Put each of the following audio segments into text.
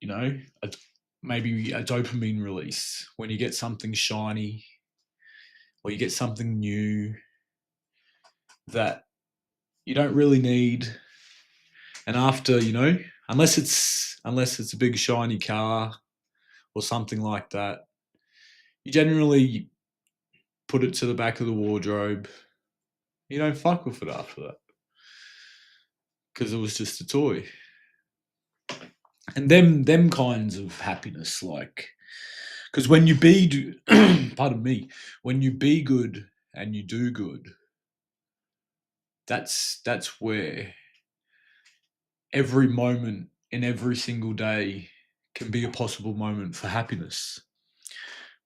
you know, maybe a dopamine release when you get something shiny or you get something new that you don't really need. And after, unless it's a big shiny car or something like that, you generally put it to the back of the wardrobe. You don't fuck with it after that because it was just a toy. And them kinds of happiness, like, because when you be, pardon me, when you be good and you do good, that's where every moment in every single day can be a possible moment for happiness.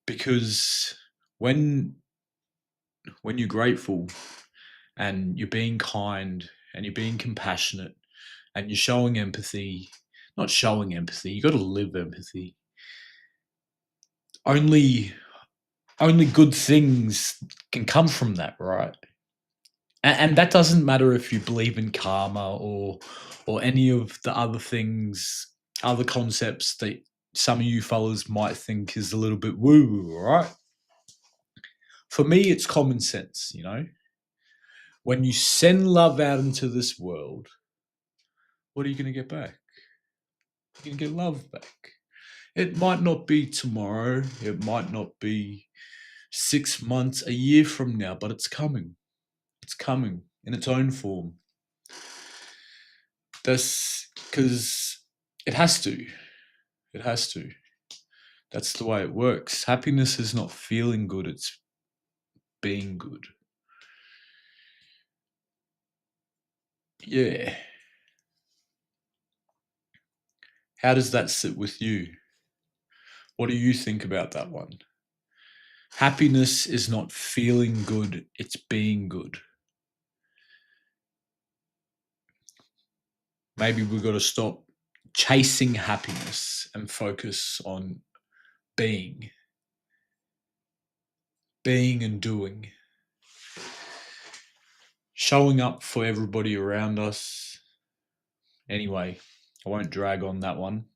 Because when you're grateful and you're being kind and you're being compassionate and you're showing empathy, not showing empathy, you got to live empathy. Only good things can come from that, right? And that doesn't matter if you believe in karma or any of the other things, other concepts that some of you fellas might think is a little bit woo woo, right? For me, it's common sense, When you send love out into this world, what are you going to get back? You're going to get love back. It might not be tomorrow, it might not be 6 months, a year from now, but it's coming. It's coming in its own form. That's because it has to. It has to. That's the way it works. Happiness is not feeling good, it's being good. Yeah. How does that sit with you? What do you think about that one? Happiness is not feeling good, it's being good. Maybe we've got to stop chasing happiness and focus on being. Being and doing. Showing up for everybody around us. Anyway, I won't drag on that one.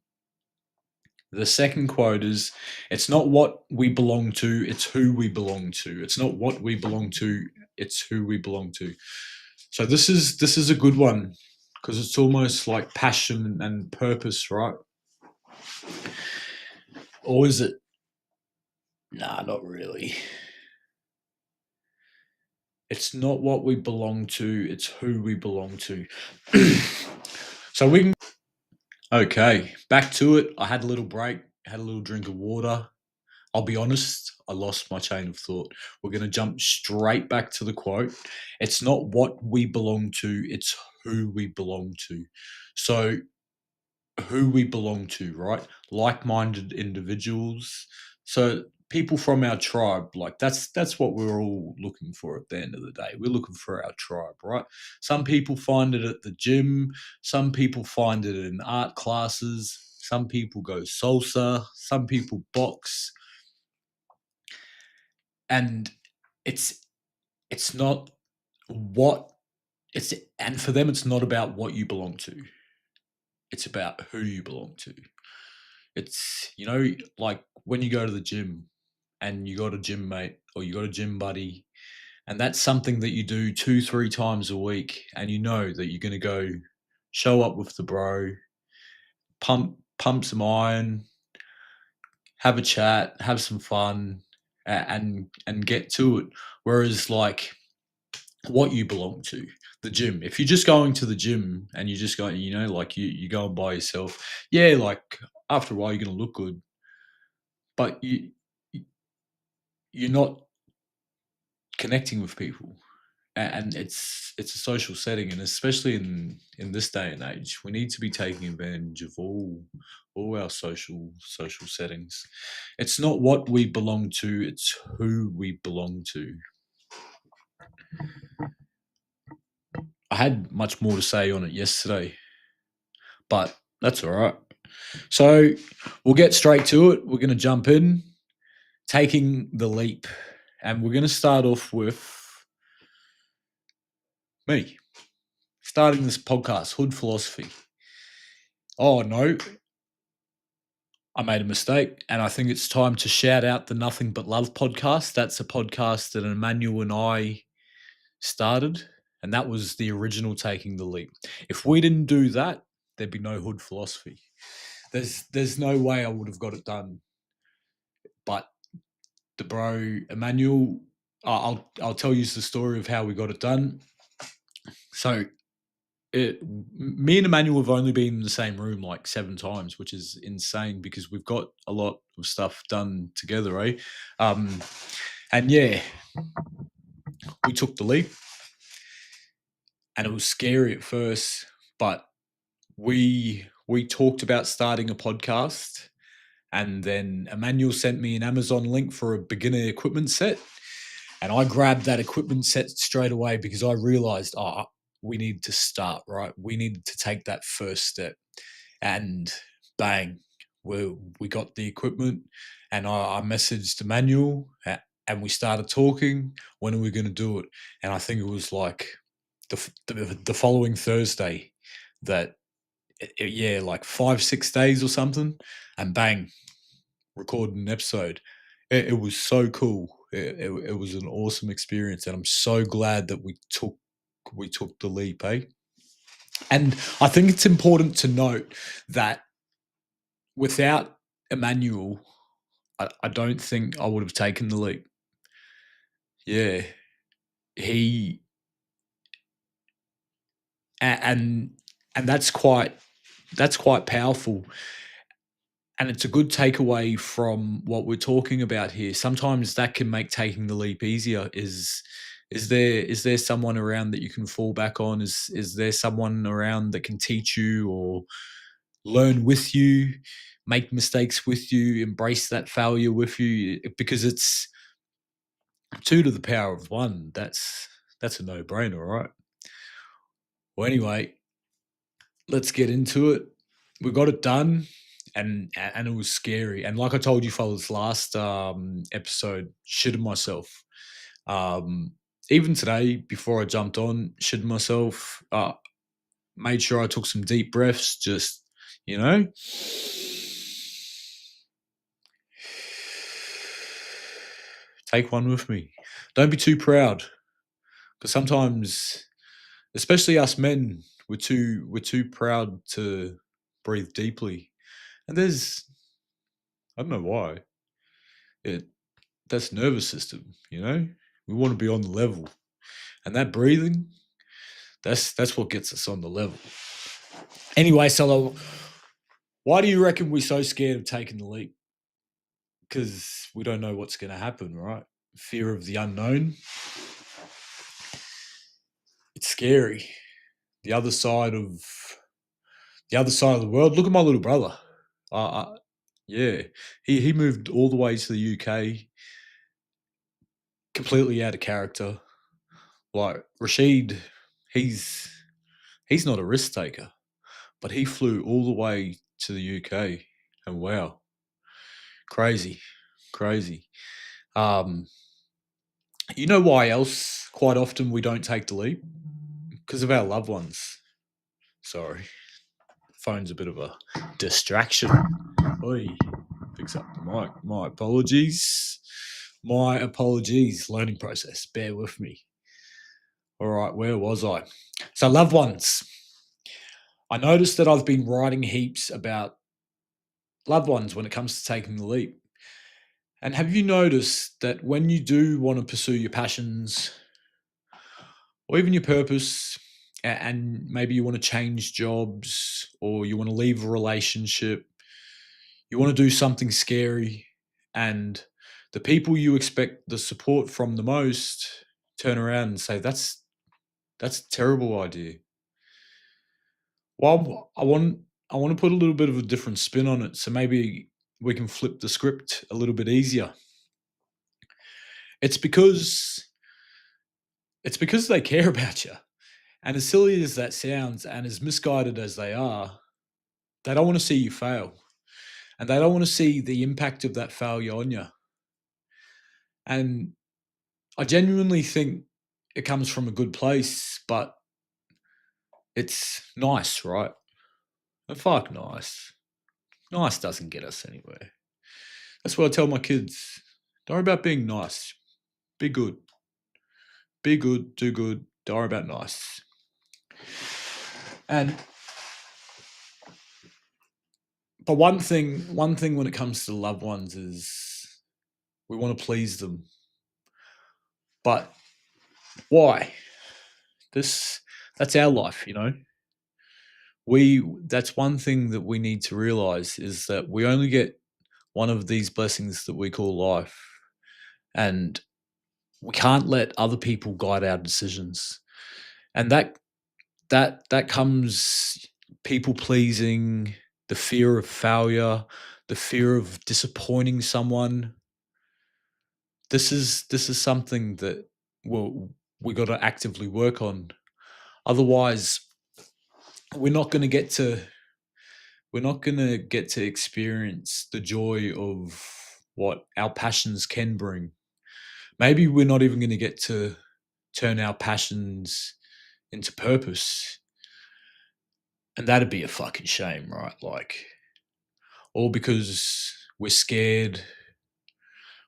The second quote is, it's not what we belong to, it's who we belong to. It's not what we belong to, it's who we belong to. So this is a good one because it's almost like passion and purpose, right? Or is it? Nah, not really. It's not what we belong to, it's who we belong to. So we can. Okay, back to it. I had a little break, had a little drink of water. I'll be honest, I lost my chain of thought. We're going to jump straight back to the quote. It's not what we belong to, it's who we belong to. So, who we belong to, right? Like minded individuals. So, people from our tribe, like that's what we're all looking for at the end of the day. We're looking for our tribe, right? Some people find it at the gym, some people find it in art classes, some people go salsa, some people box, and it's not what it's and for them it's not about what you belong to, it's about who you belong to. It's like when you go to the gym and you got a gym mate or you got a gym buddy, and that's something that you do 2-3 times a week, and you know that you're going to go show up with the bro, pump some iron, have a chat, have some fun, and get to it. Whereas like what you belong to. The gym. If you're just going to the gym and you're just going, like you going by yourself, yeah, like after a while you're gonna look good, but you're not connecting with people. And it's a social setting, and especially in this day and age, we need to be taking advantage of all our social settings. It's not what we belong to, it's who we belong to. I had much more to say on it yesterday, but that's all right. So we'll get straight to it. We're going to jump in, taking the leap, and we're going to start off with me starting this podcast, Hood Philosophy. Oh no, I made a mistake, and I think it's time to shout out the Nothing But Love podcast. That's a podcast that Emmanuel and I started, and that was the original Taking the Leap. If we didn't do that, there'd be no Hood Philosophy. There's no way I would have got it done. But the bro Emmanuel, I'll tell you the story of how we got it done. So me and Emmanuel have only been in the same room like 7 times, which is insane because we've got a lot of stuff done together, eh? And yeah, we took the leap, and it was scary at first, but we talked about starting a podcast, and then Emmanuel sent me an Amazon link for a beginner equipment set, and I grabbed that equipment set straight away because I realized, we need to start, right? We needed to take that first step, and bang, we got the equipment, and I messaged Emmanuel, and we started talking. When are we going to do it? And I think it was like the following Thursday that, yeah, like 5-6 days or something, and bang, recorded an episode. It was so cool. It was an awesome experience, and I'm so glad that we took the leap, eh? And I think it's important to note that without Emmanuel, I don't think I would have taken the leap. Yeah, he and that's quite powerful, and it's a good takeaway from what we're talking about here. Sometimes that can make taking the leap easier. Is there someone around that you can fall back on? Is there someone around that can teach you or learn with you, make mistakes with you, embrace that failure with you? Because it's 2 to the power of 1. That's a no-brainer, right? Well, anyway, let's get into it. We got it done, and it was scary. And like I told you fellas last episode, shitting myself. Even today, before I jumped on, shitting myself. Made sure I took some deep breaths, just, you know. Take one with me. Don't be too proud, because sometimes, especially us men, we're too proud to breathe deeply. And I don't know why. That's nervous system, you know? We want to be on the level. And that breathing, that's what gets us on the level. Anyway, so why do you reckon we're so scared of taking the leap? Because we don't know what's going to happen, right? Fear of the unknown. It's scary. The other side of the world. Look at my little brother. Yeah, he moved all the way to the UK, completely out of character. Like Rashid, he's not a risk taker, but he flew all the way to the UK, and wow, crazy. You know why else quite often we don't take the leap? Because of our loved ones. Sorry, phone's a bit of a distraction. Oi, picks up the mic. My apologies. Learning process. Bear with me. All right, where was I? So, loved ones. I noticed that I've been writing heaps about loved ones when it comes to taking the leap. And have you noticed that when you do want to pursue your passions or even your purpose, and maybe you want to change jobs or you want to leave a relationship, you want to do something scary, and the people you expect the support from the most turn around and say, that's a terrible idea. Well, I want to put a little bit of a different spin on it, so maybe we can flip the script a little bit easier. It's because they care about you. And as silly as that sounds, and as misguided as they are, they don't want to see you fail. And they don't want to see the impact of that failure on you. And I genuinely think it comes from a good place, but it's nice, right? Fuck nice. Nice doesn't get us anywhere. That's what I tell my kids. Don't worry about being nice. Be good. Be good, do good, don't worry about nice. And but one thing when it comes to loved ones is we want to please them. But why? That's our life, you know. That's one thing that we need to realize is that we only get one of these blessings that we call life. And we can't let other people guide our decisions. And that comes people pleasing, the fear of failure, the fear of disappointing someone. This is something that we got to actively work on. Otherwise, we're not going to get to experience the joy of what our passions can bring. Maybe we're not even going to get to turn our passions into purpose. And that'd be a fucking shame, right? Like, all because we're scared,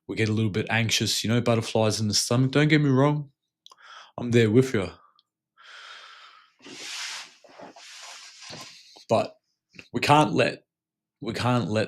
we get a little bit anxious, you know, butterflies in the stomach. Don't get me wrong, I'm there with you. But we can't let